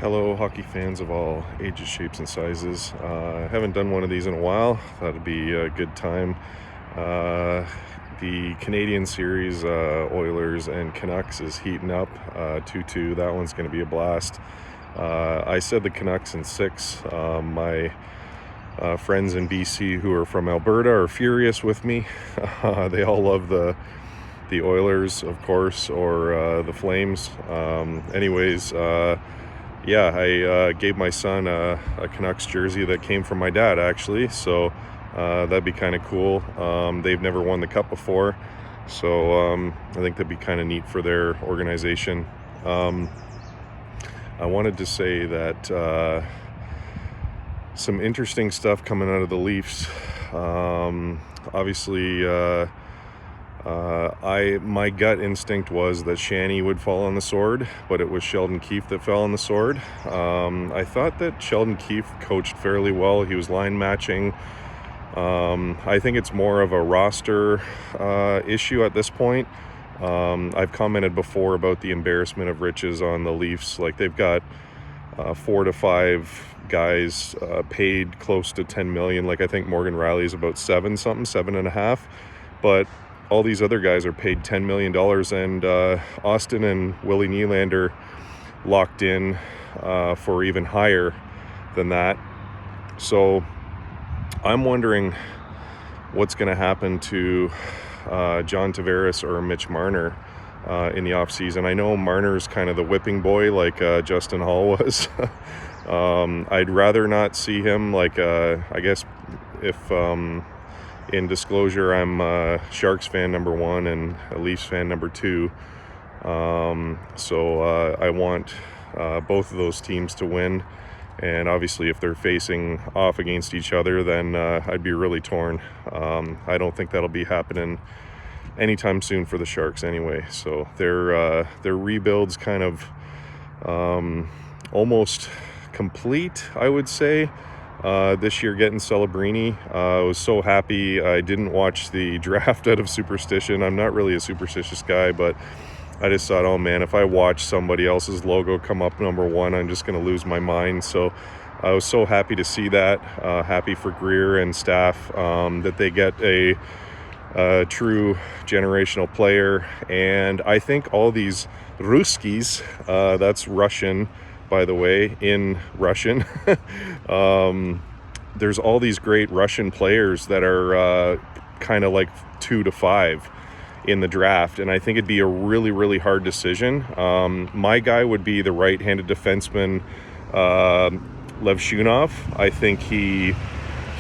Hello, hockey fans of all ages, shapes, and sizes. I haven't done one of these in a while. Thought it'd be a good time. The Canadian series, Oilers and Canucks, is heating up 2-2. That one's going to be a blast. I said the Canucks in 6. My friends in BC who are from Alberta are furious with me. They all love the Oilers, of course, or the Flames. Yeah, I gave my son a Canucks jersey that came from my dad, actually, so that'd be kind of cool. They've never won the Cup before, so I think that'd be kind of neat for their organization. I wanted to say that some interesting stuff coming out of the Leafs. Obviously, my gut instinct was that Shanny would fall on the sword, but it was Sheldon Keefe that fell on the sword. I thought that Sheldon Keefe coached fairly well. He was line matching. I think it's more of a roster issue at this point. I've commented before about the embarrassment of riches on the Leafs. Like, they've got 4 to 5 guys paid close to $10 million. Like, I think Morgan Riley's about 7.5, but all these other guys are paid $10 million, and Austin and Willie Nylander locked in for even higher than that. So I'm wondering what's going to happen to John Tavares or Mitch Marner in the offseason. I know Marner's kind of the whipping boy like Justin Hall was. I'd rather not see him. I guess if... in disclosure, I'm a Sharks fan number 1 and a Leafs fan number 2. So I want both of those teams to win. And obviously, if they're facing off against each other, then I'd be really torn. I don't think that'll be happening anytime soon for the Sharks anyway. So their rebuild's kind of almost complete, I would say. This year getting Celebrini. I was so happy I didn't watch the draft out of superstition. I'm not really a superstitious guy, but I just thought, oh man, if I watch somebody else's logo come up number 1, I'm just going to lose my mind. So I was so happy to see that. Happy for Greer and staff that they get a true generational player. And I think all these Ruskis, that's Russian, by the way, in Russian. There's all these great Russian players that are kind of like 2 to 5 in the draft, and I think it'd be a really, really hard decision. My guy would be the right-handed defenseman, Levshunov. I think he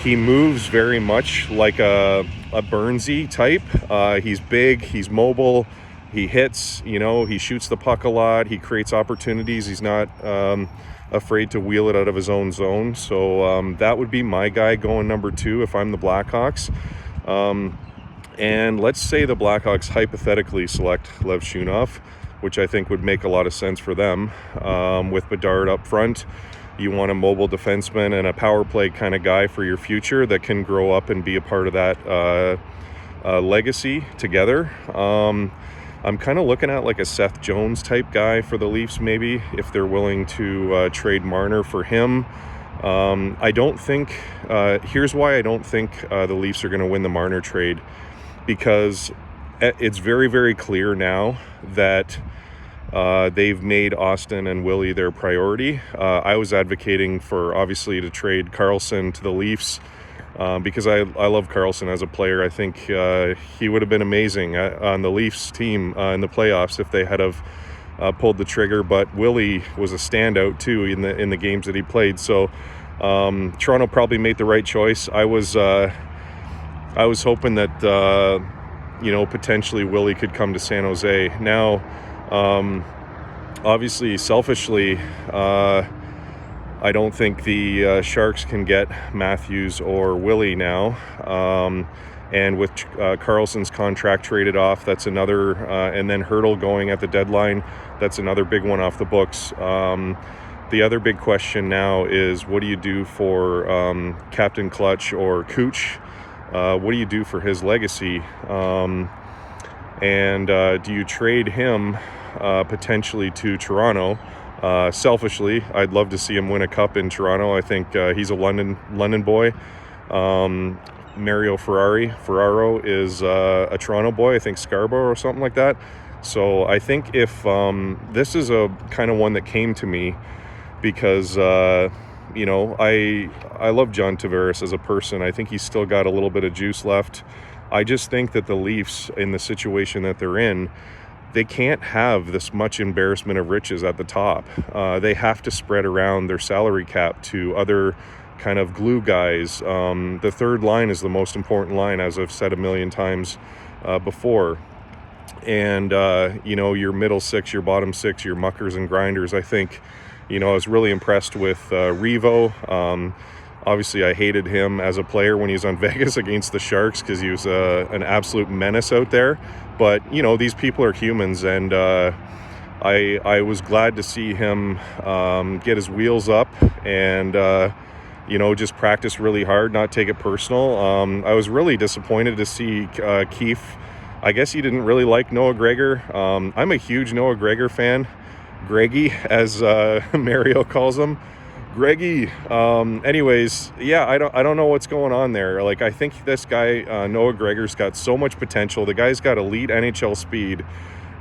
moves very much like a Burnsy type. He's big, he's mobile. He hits, he shoots the puck a lot. He creates opportunities. He's not afraid to wheel it out of his own zone. So that would be my guy going number 2 if I'm the Blackhawks. And let's say the Blackhawks hypothetically select Levshunov, which I think would make a lot of sense for them. With Bedard up front, you want a mobile defenseman and a power play kind of guy for your future that can grow up and be a part of that legacy together. I'm kind of looking at like a Seth Jones type guy for the Leafs, maybe, if they're willing to trade Marner for him. I don't think, here's why I don't think the Leafs are going to win the Marner trade, because it's very, very clear now that they've made Austin and Willie their priority. I was advocating for, obviously, to trade Karlsson to the Leafs, because I love Karlsson as a player. I think he would have been amazing on the Leafs team in the playoffs if they had have pulled the trigger. But Willie was a standout too in the games that he played. So Toronto probably made the right choice. I was hoping that potentially Willie could come to San Jose. Now, obviously, selfishly, I don't think the Sharks can get Matthews or Willie now. And with Karlsson's contract traded off, that's another, and then Hurdle going at the deadline, that's another big one off the books. The other big question now is, what do you do for Captain Clutch or Cooch? What do you do for his legacy? And do you trade him potentially to Toronto, Selfishly, I'd love to see him win a cup in Toronto. I think he's a London boy. Mario Ferraro is a Toronto boy. I think Scarborough or something like that. So I think if this is a kind of one that came to me because I love John Tavares as a person. I think he's still got a little bit of juice left. I just think that the Leafs, in the situation that they're in, they can't have this much embarrassment of riches at the top. They have to spread around their salary cap to other kind of glue guys. The third line is the most important line, as I've said a million times before. And, your middle six, your bottom six, your muckers and grinders, I think, I was really impressed with Revo. Obviously, I hated him as a player when he was on Vegas against the Sharks because he was an absolute menace out there. But, these people are humans, and I was glad to see him get his wheels up and, just practice really hard, not take it personal. I was really disappointed to see Keefe. I guess he didn't really like Noah Gregor. I'm a huge Noah Gregor fan. Greggy, as Mario calls him. Greggy. Anyways, yeah, I don't know what's going on there. Like, I think this guy, Noah Gregor's got so much potential. The guy's got elite NHL speed,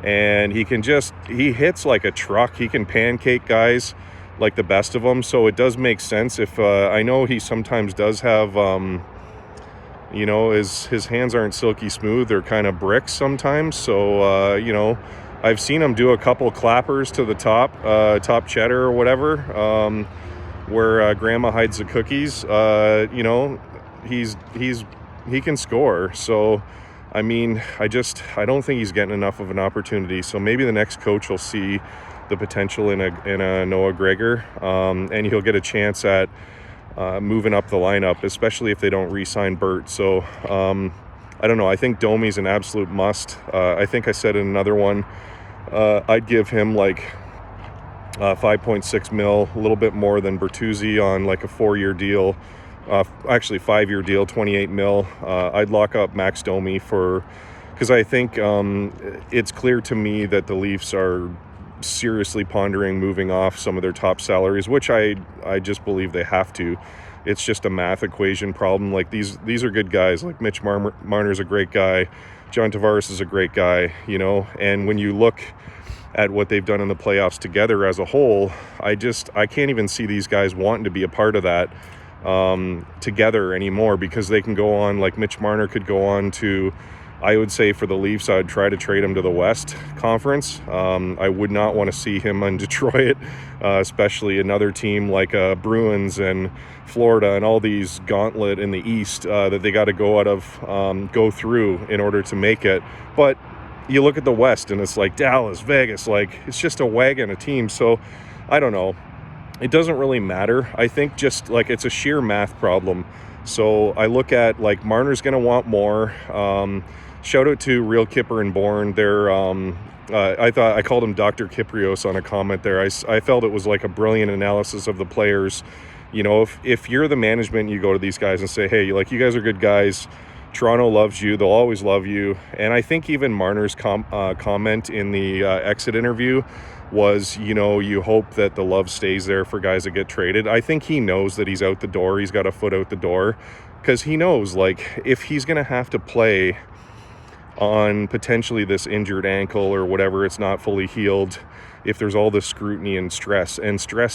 and he hits like a truck. He can pancake guys like the best of them. So it does make sense. If I know he sometimes does have, his hands aren't silky smooth. They're kind of bricks sometimes. So, I've seen him do a couple clappers to the top cheddar or whatever, where grandma hides the cookies. He can score. So, I mean, I don't think he's getting enough of an opportunity. So maybe the next coach will see the potential in a Noah Gregor, and he'll get a chance at moving up the lineup, especially if they don't re-sign Burt. So, I don't know. I think Domi's an absolute must. I think I said in another one, I'd give him like 5.6 mil, a little bit more than Bertuzzi on like a 4-year deal. Actually 5-year deal, 28 mil. I'd lock up Max Domi because I think it's clear to me that the Leafs are seriously pondering moving off some of their top salaries, which I just believe they have to. It's just a math equation problem. Like these are good guys. Like Mitch Marner's a great guy. John Tavares is a great guy, and when you look at what they've done in the playoffs together as a whole, I can't even see these guys wanting to be a part of that together anymore, because they can go on, like Mitch Marner could go on to, I would say for the Leafs, I'd try to trade him to the West Conference. I would not want to see him on Detroit, especially another team like Bruins and Florida and all these gauntlet in the East that they got to go through in order to make it. But you look at the West and it's like Dallas, Vegas, like it's just a wagon of teams. So I don't know. It doesn't really matter. I think just like it's a sheer math problem. So I look at like Marner's going to want more. Shout out to Real Kipper and Bourne. They're I called him Dr. Kiprios on a comment there. I felt it was like a brilliant analysis of the players. If you're the management, you go to these guys and say, hey, like, you guys are good guys. Toronto loves you. They'll always love you. And I think even Marner's comment in the exit interview was, you hope that the love stays there for guys that get traded. I think he knows that he's out the door. He's got a foot out the door, because he knows, like, if he's going to have to play on potentially this injured ankle or whatever, it's not fully healed, if there's all this scrutiny and stress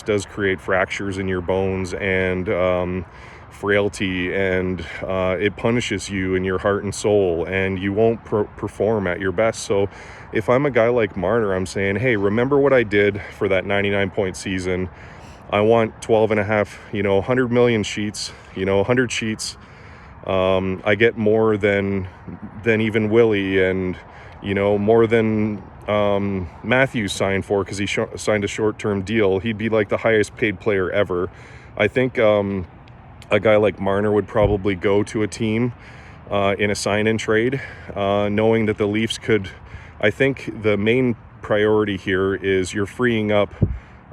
does create fractures in your bones and frailty, and it punishes you in your heart and soul, and you won't perform at your best. So if I'm a guy like Marner, I'm saying, hey, remember what I did for that 99-point season. I want 12 and a half, 100 million sheets, 100 sheets. I get more than even Willie, and more than Matthews signed for, because he signed a short-term deal. He'd be like the highest paid player ever. I think a guy like Marner would probably go to a team in a sign-in trade, knowing that the Leafs could. I think the main priority here is you're freeing up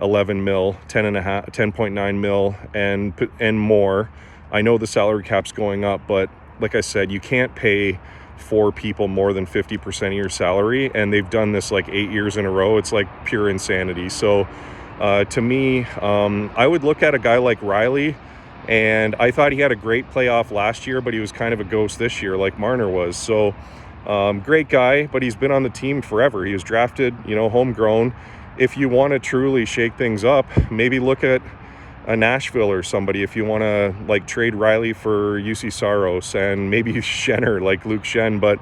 11 mil, 10.9 mil, and more. I know the salary cap's going up, but like I said, you can't pay 4 people more than 50% of your salary, and they've done this like 8 years in a row. It's like pure insanity. So To me, I would look at a guy like Riley, and I thought he had a great playoff last year, but he was kind of a ghost this year, like Marner was. So, great guy, but he's been on the team forever. He was drafted, homegrown. If you want to truly shake things up, maybe look at a Nashville or somebody. If you want to trade Riley for UC Saros and maybe Schenner, like Luke Schenn, but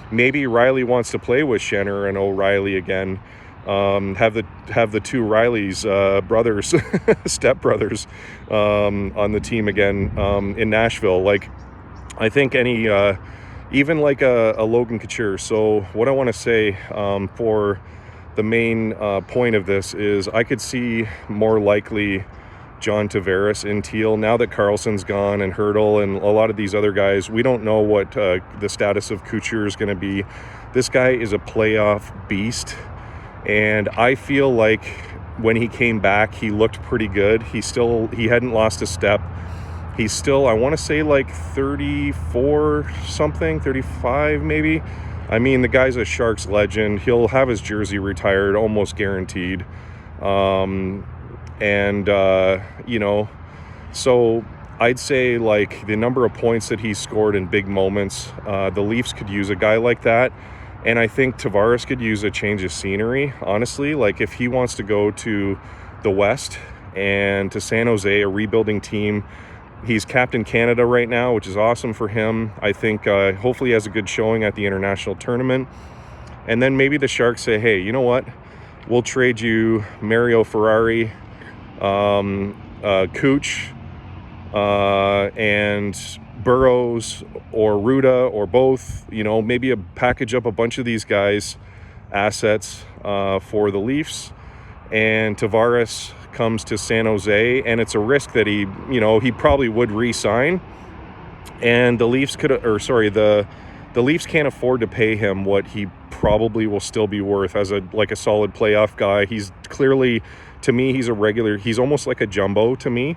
maybe Riley wants to play with Schenner and O'Reilly again. Have the two Rileys, brothers, stepbrothers, on the team again, in Nashville. I think even a Logan Couture. So what I want to say, for the main point of this is I could see more likely John Tavares in Teal. Now that Carlson's gone and Hurdle and a lot of these other guys, we don't know what the status of Couture is going to be. This guy is a playoff beast, and I feel like when he came back, he looked pretty good. He hadn't lost a step. He's still, I want to say 34 something, 35 maybe. I mean, the guy's a Sharks legend. He'll have his jersey retired, almost guaranteed. So I'd say the number of points that he scored in big moments, the Leafs could use a guy like that. And I think Tavares could use a change of scenery, honestly. If he wants to go to the West and to San Jose, a rebuilding team. He's Captain Canada right now, which is awesome for him. I think hopefully he has a good showing at the international tournament. And then maybe the Sharks say, hey, you know what? We'll trade you Mario Ferrari, Cooch, and Burrows or Ruda or both. Maybe package up a bunch of these guys' assets for the Leafs. And Tavares comes to San Jose, and it's a risk that he probably would re-sign, and the Leafs the Leafs can't afford to pay him what he probably will still be worth as a solid playoff guy. He's clearly, to me, he's almost like a Jumbo to me,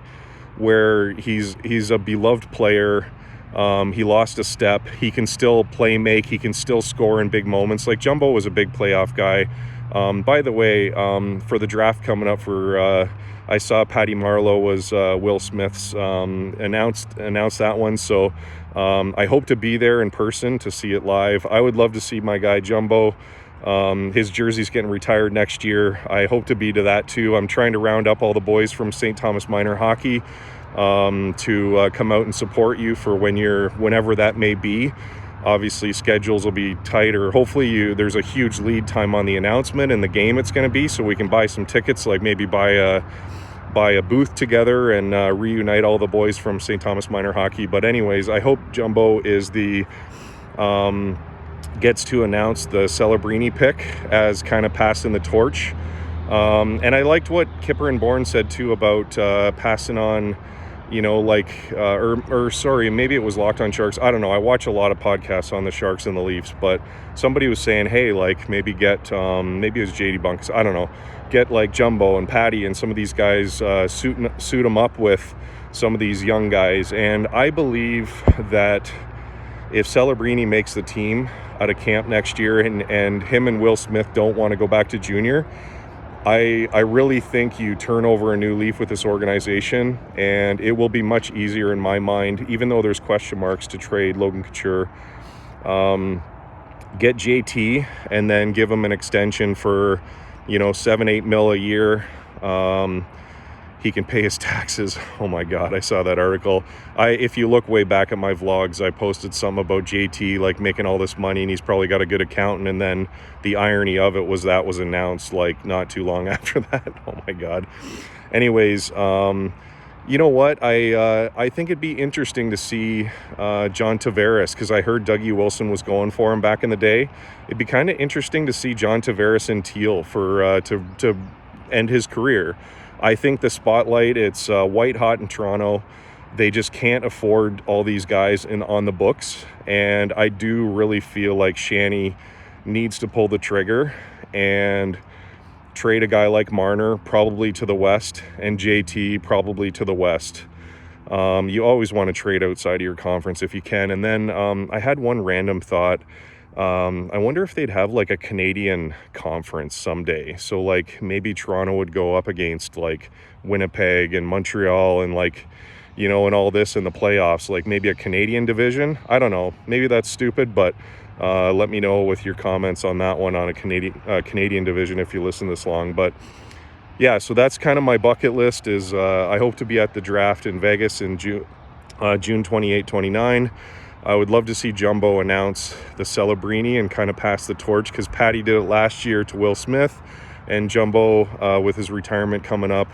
where he's a beloved player. He lost a step. He can still make. He can still score in big moments. Jumbo was a big playoff guy. By the way, for the draft coming up I saw Patty Marleau was Will Smith's announced that one. So I hope to be there in person to see it live. I would love to see my guy Jumbo. His jersey's getting retired next year. I hope to be to that too. I'm trying to round up all the boys from St. Thomas Minor Hockey to come out and support you for whenever that may be. Obviously, schedules will be tighter. Hopefully, there's a huge lead time on the announcement and the game it's going to be, so we can buy some tickets, maybe buy a booth together and reunite all the boys from St. Thomas Minor Hockey. But anyways, I hope Jumbo is gets to announce the Celebrini pick as kind of passing the torch. And I liked what Kipper and Bourne said too about passing on. Maybe it was Locked on Sharks. I don't know. I watch a lot of podcasts on the Sharks and the Leafs, but somebody was saying, hey, maybe get, maybe it was JD Bunkus. I don't know. Get Jumbo and Patty and some of these guys, suit them up with some of these young guys. And I believe that if Celebrini makes the team out of camp next year and him and Will Smith don't want to go back to junior, I really think you turn over a new leaf with this organization, and it will be much easier in my mind, even though there's question marks, to trade Logan Couture. Get JT and then give him an extension for, $7-8 million a year. He can pay his taxes. Oh my God, I saw that article. If you look way back at my vlogs, I posted something about JT making all this money, and he's probably got a good accountant. And then the irony of it was that was announced not too long after that. Oh my God. Anyways, you know what? I think it'd be interesting to see John Tavares, because I heard Dougie Wilson was going for him back in the day. It'd be kind of interesting to see John Tavares in Teal for to end his career. I think the spotlight, it's white hot in Toronto. They just can't afford all these guys on the books. And I do really feel like Shanny needs to pull the trigger and trade a guy like Marner probably to the West, and JT probably to the West. You always want to trade outside of your conference if you can. And then I had one random thought. I wonder if they'd have like a Canadian conference someday. So like maybe Toronto would go up against like Winnipeg and Montreal and like, and all this in the playoffs, like maybe a Canadian division. I don't know. Maybe that's stupid, but let me know with your comments on that one on a Canadian division if you listen this long. But yeah, so that's kind of my bucket list is I hope to be at the draft in Vegas in June 28, 29. I would love to see Jumbo announce the Celebrini and kind of pass the torch, because Patty did it last year to Will Smith, and Jumbo with his retirement coming up,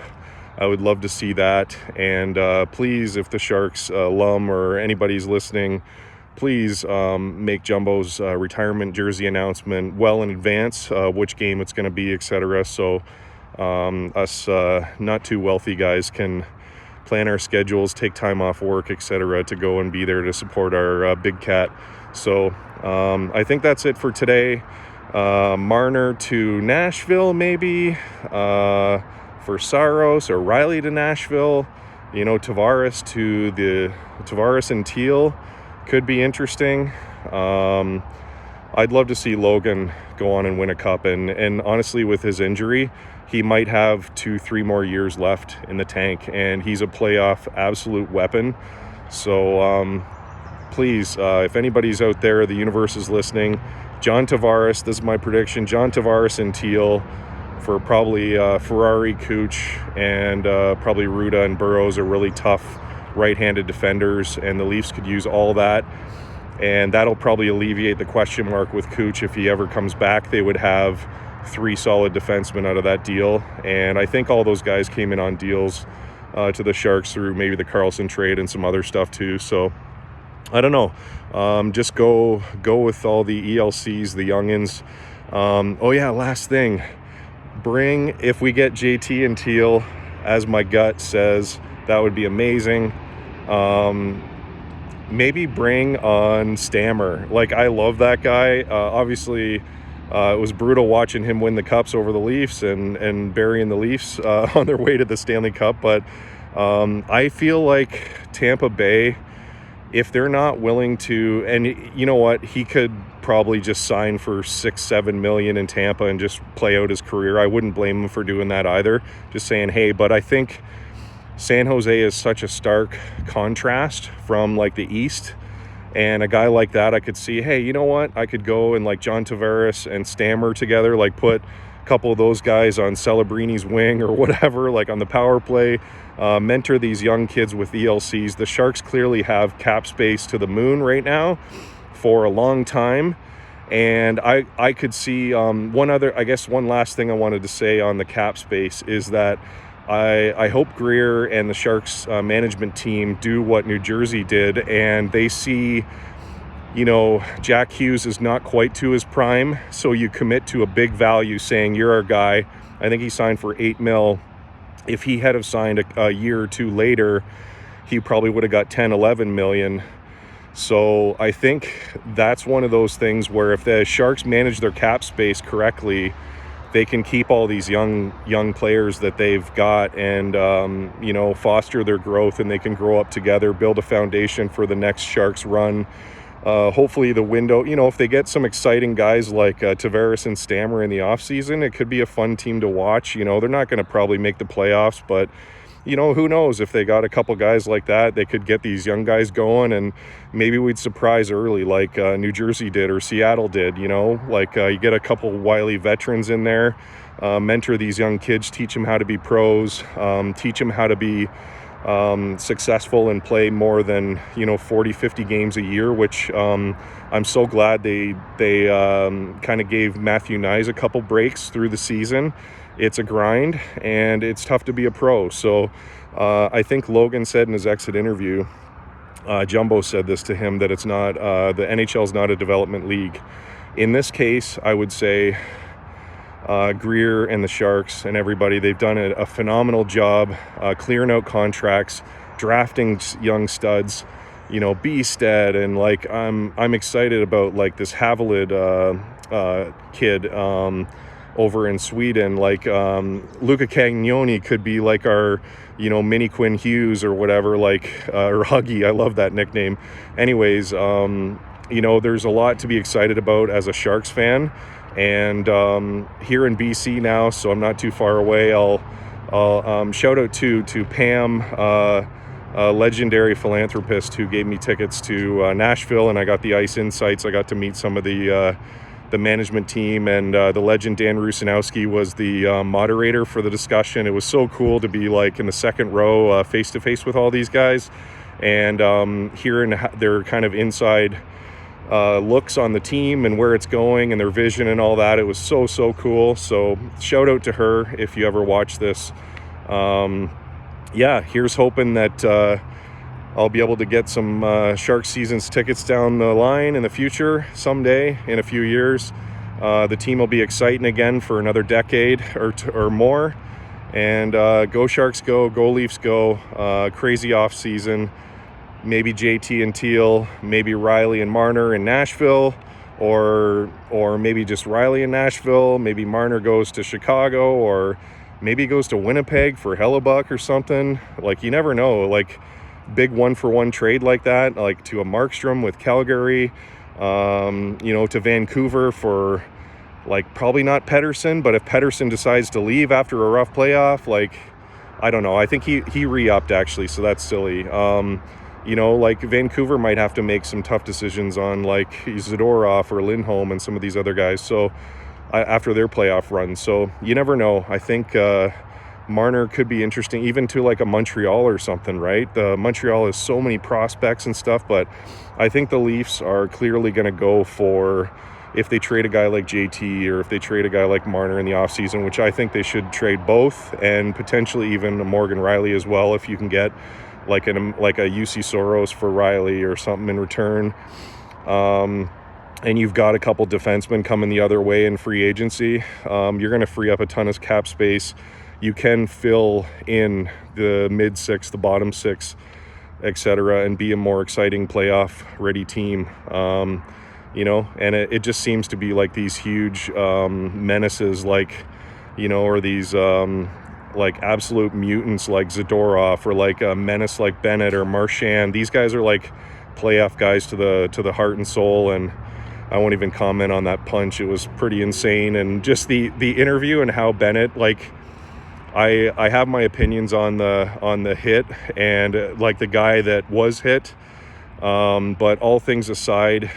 I would love to see that. And please, if the Sharks alum or anybody's listening, please make Jumbo's retirement jersey announcement well in advance, which game it's going to be, etc. So us not too wealthy guys can plan our schedules, take time off work, etc. to go and be there to support our big cat. So I think that's it for today. Marner to Nashville, maybe. For Saros, or Riley to Nashville. Tavares and Teal could be interesting. I'd love to see Logan go on and win a cup. And honestly, with his injury, he might have 2-3 more years left in the tank, and he's a playoff absolute weapon. So please, if anybody's out there, the universe is listening, John Tavares, this is my prediction, John Tavares and Teal for probably Ferrari, Cooch, and probably Ruda and Burrows are really tough right-handed defenders, and the Leafs could use all that. And that'll probably alleviate the question mark with Cooch if he ever comes back. They would have 3 solid defensemen out of that deal. And I think all those guys came in on deals to the Sharks through maybe the Carlson trade and some other stuff too. So I don't know. Just go with all the ELCs, the youngins. Oh yeah, last thing. If we get JT and Teal, as my gut says, that would be amazing. Maybe bring on Stammer. Like, I love that guy. Obviously, it was brutal watching him win the Cups over the Leafs and burying the Leafs on their way to the Stanley Cup. But I feel like Tampa Bay, if they're not willing to, and you know what, he could probably just sign for $6-7 million in Tampa and just play out his career. I wouldn't blame him for doing that either. Just saying, hey, but I think San Jose is such a stark contrast from like the East, and a guy like that, I could see, hey, you know what, I could go and like John Tavares and Stammer together, like put a couple of those guys on Celebrini's wing or whatever, like on the power play, mentor these young kids with ELCs. The Sharks clearly have cap space to the moon right now for a long time. And I could see one last thing I wanted to say on the cap space is that I hope Greer and the Sharks management team do what New Jersey did, and they see, Jack Hughes is not quite to his prime, so you commit to a big value saying, you're our guy. I think he signed for $8 million. If he had have signed a year or two later, he probably would have got 10-11 million. So I think that's one of those things where if the Sharks manage their cap space correctly, they can keep all these young players that they've got and, foster their growth, and they can grow up together, build a foundation for the next Sharks run. Hopefully the window, if they get some exciting guys like Tavares and Stammer in the offseason, it could be a fun team to watch. They're not going to probably make the playoffs, but who knows, if they got a couple guys like that, they could get these young guys going, and maybe we'd surprise early like New Jersey did or Seattle did, you get a couple wily veterans in there, mentor these young kids, teach them how to be pros, teach them how to be successful and play more than 40-50 games a year, which I'm so glad they kind of gave Matthew Nyes a couple breaks through the season. It's a grind, and it's tough to be a pro. So I think Logan said in his exit interview, Jumbo said this to him, that it's not the NHL is not a development league. In this case, I would say Greer and the Sharks and everybody, they've done a phenomenal job clearing out contracts, drafting young studs, Beestead, and like I'm excited about like this Havilid kid over in Sweden. Like Luca Cagnoni could be like our mini Quinn Hughes or whatever, like or Huggy. I love that nickname. Anyways, there's a lot to be excited about as a Sharks fan, and here in BC now, so I'm not too far away. I'll shout out to Pam, a legendary philanthropist who gave me tickets to Nashville, and I got the ice insights. I got to meet some of the management team, and the legend Dan Rusanowski was the moderator for the discussion. It was so cool to be like in the second row, face to face with all these guys, and hearing their kind of inside looks on the team and where it's going and their vision and all that. It was so cool. So shout out to her if you ever watch this. Here's hoping that I'll be able to get some Sharks seasons tickets down the line in the future someday, in a few years. The team will be exciting again for another decade or more. And go Sharks go Leafs go. Crazy off season. Maybe JT and Teal, maybe Riley and Marner in Nashville, or maybe just Riley in Nashville. Maybe Marner goes to Chicago, or maybe goes to Winnipeg for Hellebuck or something. Like, you never know. Like, big 1-for-1 trade like that, like to a Markstrom with Calgary, to Vancouver for, like, probably not Pettersson, but if Pettersson decides to leave after a rough playoff, like, I don't know. I think he re-upped, actually, so that's silly. Like Vancouver might have to make some tough decisions on like Zadorov or Lindholm and some of these other guys. So after their playoff run, so you never know. I think Marner could be interesting, even to like a Montreal or something, right? The Montreal has so many prospects and stuff, but I think the Leafs are clearly going to go for, if they trade a guy like JT or if they trade a guy like Marner in the offseason, which I think they should trade both, and potentially even a Morgan Riley as well, if you can get like a UC Soros for Riley or something in return. And you've got a couple defensemen coming the other way in free agency. You're going to free up a ton of cap space. You can fill in the mid six, the bottom six, etc., and be a more exciting playoff ready team. And it just seems to be like these huge menaces, like, or these like absolute mutants like Zadorov, or like a menace like Bennett or Marchand. These guys are like playoff guys to the heart and soul, and I won't even comment on that punch. It was pretty insane. And just the interview and how Bennett, like, I have my opinions on the hit and like the guy that was hit, but all things aside,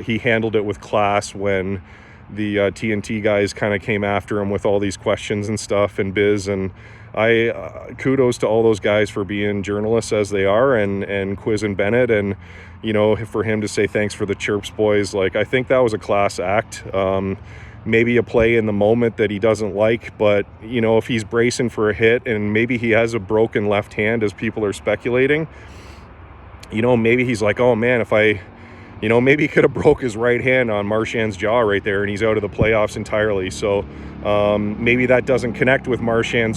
he handled it with class when the TNT guys kind of came after him with all these questions and stuff, and Biz, and I kudos to all those guys for being journalists as they are, and Quiz and Bennett, and for him to say thanks for the chirps, boys. Like, I think that was a class act. Maybe a play in the moment that he doesn't like, but if he's bracing for a hit and maybe he has a broken left hand, as people are speculating, maybe he's like, oh man, if I maybe he could have broke his right hand on Marchand's jaw right there and he's out of the playoffs entirely. So maybe that doesn't connect with Marchand's